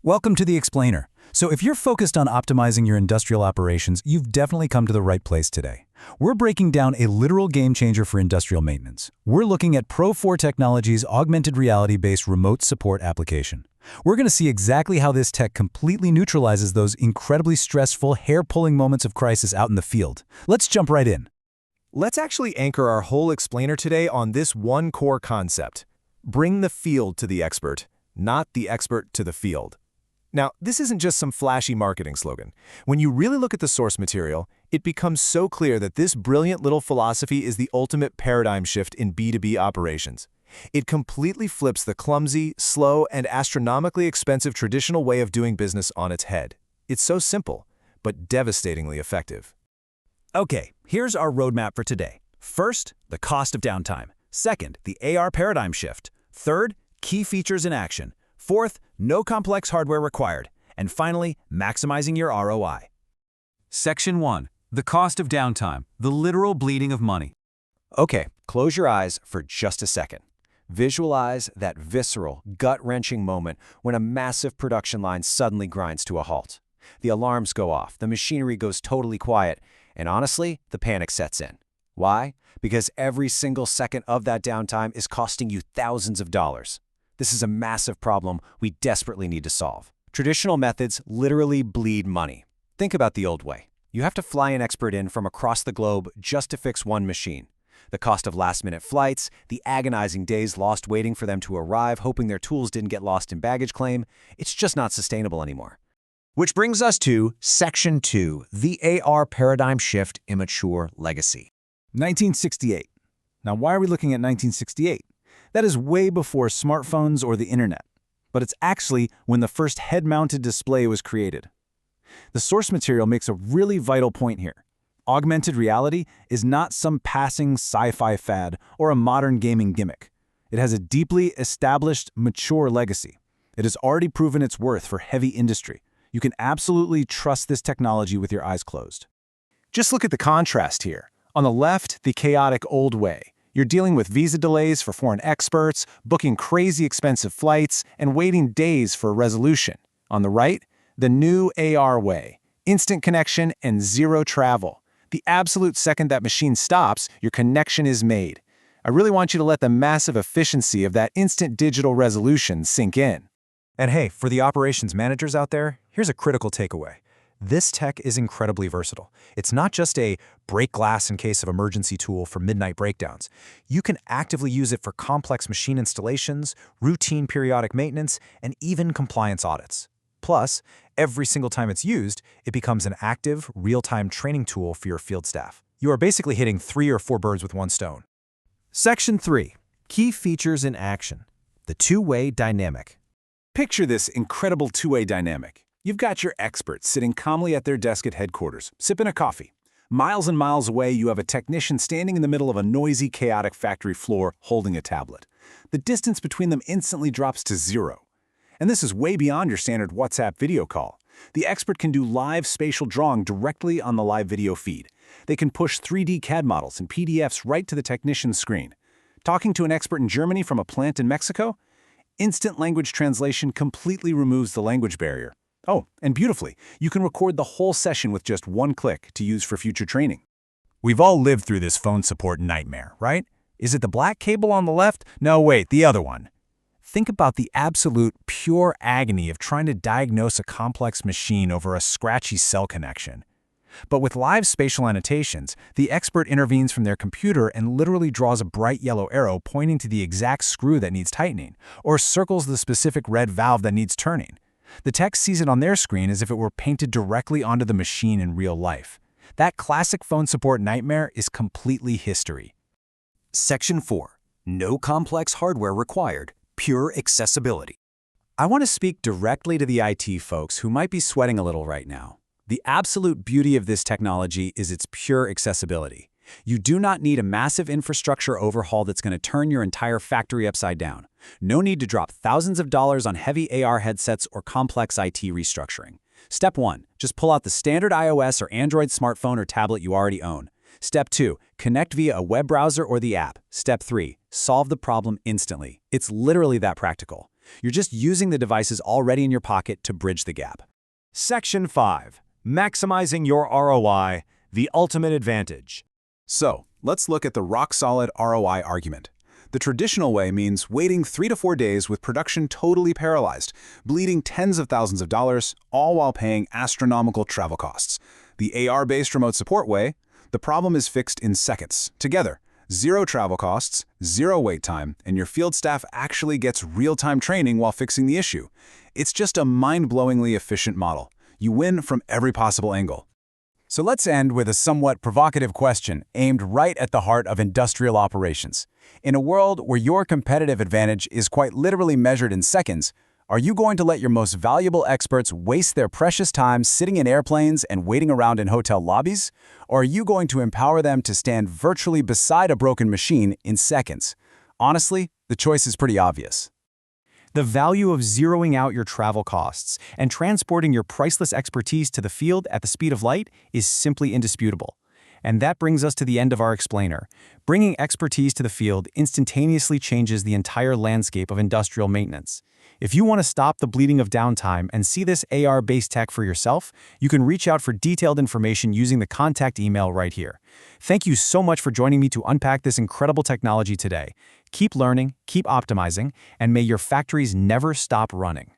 Welcome to The Explainer. So if you're focused on optimizing your industrial operations, you've definitely come to the right place today. We're breaking down a literal game changer for industrial maintenance. We're looking at Pro4 Technology's augmented reality-based remote support application. We're going to see exactly how this tech completely neutralizes those incredibly stressful, hair-pulling moments of crisis out in the field. Let's jump right in. Let's actually anchor our whole explainer today on this one core concept. Bring the field to the expert, not the expert to the field. Now, this isn't just some flashy marketing slogan. When you really look at the source material, it becomes so clear that this brilliant little philosophy is the ultimate paradigm shift in B2B operations. It completely flips the clumsy, slow, and astronomically expensive traditional way of doing business on its head. It's so simple, but devastatingly effective. Okay, here's our roadmap for today. First, the cost of downtime. Second, the AR paradigm shift. Third, key features in action. Fourth, no complex hardware required. And finally, maximizing your ROI. Section 1. The cost of downtime, the literal bleeding of money. Okay, close your eyes for just a second. Visualize that visceral, gut-wrenching moment when a massive production line suddenly grinds to a halt. The alarms go off, the machinery goes totally quiet, and honestly, the panic sets in. Why? Because every single second of that downtime is costing you thousands of dollars. This is a massive problem we desperately need to solve. Traditional methods literally bleed money. Think about the old way. You have to fly an expert in from across the globe just to fix one machine. The cost of last-minute flights, the agonizing days lost waiting for them to arrive, hoping their tools didn't get lost in baggage claim, it's just not sustainable anymore. Which brings us to Section 2, the AR paradigm shift immature legacy. 1968. Now, why are we looking at 1968? That is way before smartphones or the internet, but it's actually when the first head-mounted display was created. The source material makes a really vital point here. Augmented reality is not some passing sci-fi fad or a modern gaming gimmick. It has a deeply established, mature legacy. It has already proven its worth for heavy industry. You can absolutely trust this technology with your eyes closed. Just look at the contrast here. On the left, the chaotic old way. You're dealing with visa delays for foreign experts, booking crazy expensive flights, and waiting days for a resolution. On the right, the new AR way. Instant connection and zero travel. The absolute second that machine stops, your connection is made. I really want you to let the massive efficiency of that instant digital resolution sink in. And hey, for the operations managers out there, here's a critical takeaway. This tech is incredibly versatile. It's not just a break glass in case of emergency tool for midnight breakdowns. You can actively use it for complex machine installations, routine periodic maintenance, and even compliance audits. Plus, every single time it's used, it becomes an active, real-time training tool for your field staff. You are basically hitting 3 or 4 birds with one stone. Section 3. Key features in action. The two-way dynamic. Picture this incredible two-way dynamic. You've got your expert sitting calmly at their desk at headquarters, sipping a coffee. Miles and miles away, you have a technician standing in the middle of a noisy, chaotic factory floor holding a tablet. The distance between them instantly drops to 0. And this is way beyond your standard WhatsApp video call. The expert can do live spatial drawing directly on the live video feed. They can push 3D CAD models and PDFs right to the technician's screen. Talking to an expert in Germany from a plant in Mexico? Instant language translation completely removes the language barrier. Oh, and beautifully, you can record the whole session with just one click to use for future training. We've all lived through this phone support nightmare, right? Is it the black cable on the left? No, wait, the other one. Think about the absolute pure agony of trying to diagnose a complex machine over a scratchy cell connection. But with live spatial annotations, the expert intervenes from their computer and literally draws a bright yellow arrow pointing to the exact screw that needs tightening, or circles the specific red valve that needs turning. The tech sees it on their screen as if it were painted directly onto the machine in real life. That classic phone support nightmare is completely history. Section 4. No complex hardware required. Pure accessibility. I want to speak directly to the IT folks who might be sweating a little right now. The absolute beauty of this technology is its pure accessibility. You do not need a massive infrastructure overhaul that's going to turn your entire factory upside down. No need to drop thousands of dollars on heavy AR headsets or complex IT restructuring. Step 1. Just pull out the standard iOS or Android smartphone or tablet you already own. Step 2. Connect via a web browser or the app. Step 3. Solve the problem instantly. It's literally that practical. You're just using the devices already in your pocket to bridge the gap. Section 5. Maximizing your ROI, the ultimate advantage. So, let's look at the rock-solid ROI argument. The traditional way means waiting 3 to 4 days with production totally paralyzed, bleeding tens of thousands of dollars, all while paying astronomical travel costs. The AR-based remote support way, the problem is fixed in seconds, together. 0 travel costs, 0 wait time, and your field staff actually gets real-time training while fixing the issue. It's just a mind-blowingly efficient model. You win from every possible angle. So let's end with a somewhat provocative question aimed right at the heart of industrial operations. In a world where your competitive advantage is quite literally measured in seconds, are you going to let your most valuable experts waste their precious time sitting in airplanes and waiting around in hotel lobbies? Or are you going to empower them to stand virtually beside a broken machine in seconds? Honestly, the choice is pretty obvious. The value of zeroing out your travel costs and transporting your priceless expertise to the field at the speed of light is simply indisputable. And that brings us to the end of our explainer. Bringing expertise to the field instantaneously changes the entire landscape of industrial maintenance. If you want to stop the bleeding of downtime and see this AR-based tech for yourself, you can reach out for detailed information using the contact email right here. Thank you so much for joining me to unpack this incredible technology today. Keep learning, keep optimizing, and may your factories never stop running.